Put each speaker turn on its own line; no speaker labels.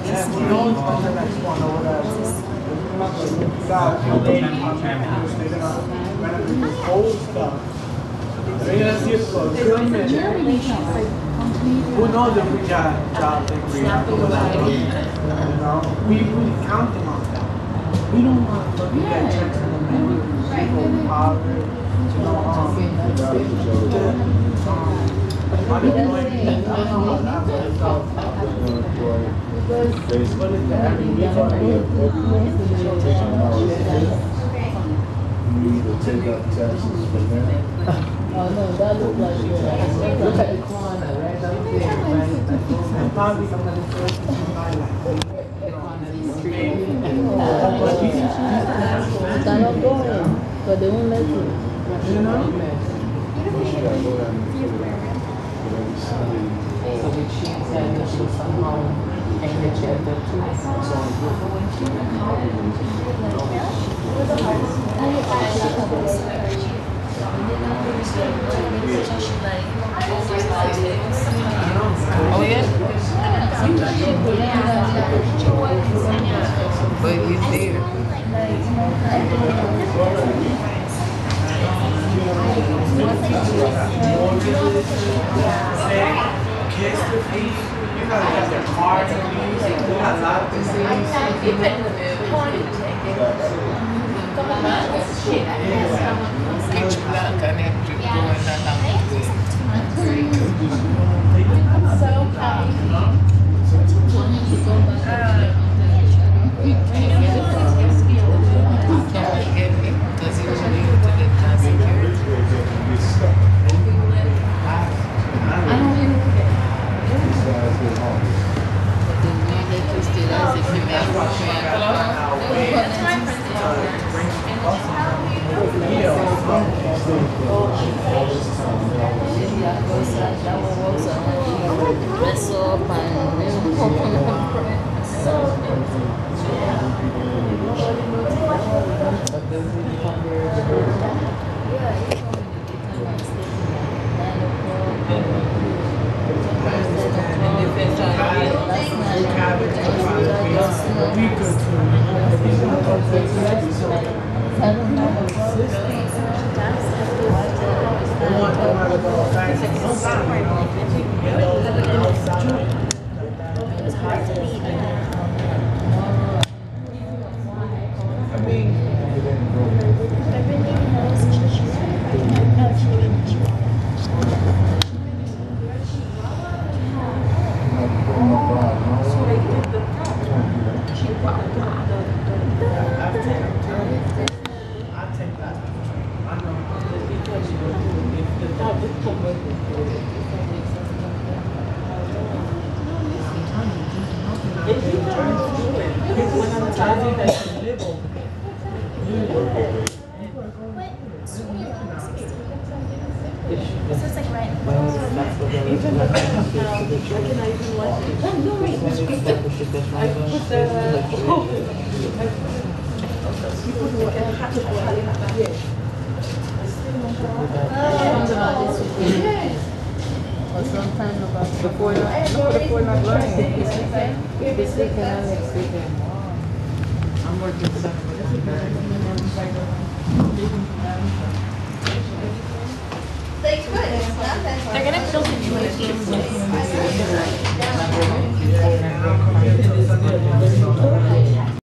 Yeah, who knows when the next one or whatever. Remember, God, you lady coming, they're gonna renovate this whole stuff. They're gonna see it for a good minute. Who knows if we got jobs they create? You know, we counting on that. We don't want to look at checks in the mail. People poverty, you know, unemployment. I don't know how that works out.
You either take up taxes from them.
Oh no, that looks like good. Look at the corner, right up there, right?
Probably some of the first to buy like
Están los dos, pero de un metro.
you know?
So the cheese had to do somehow, and the cheddar too. Oh yeah? But he's there.
Kids to feed, you gotta have their cards and things, you got a lot of things.
Pitch black and then just going along with it. Can't get me because he was really to the security. I don't even look at it. But the way they twist it as if you make a dress up and before not lying. This weekend and next weekend. I'm working
They're gonna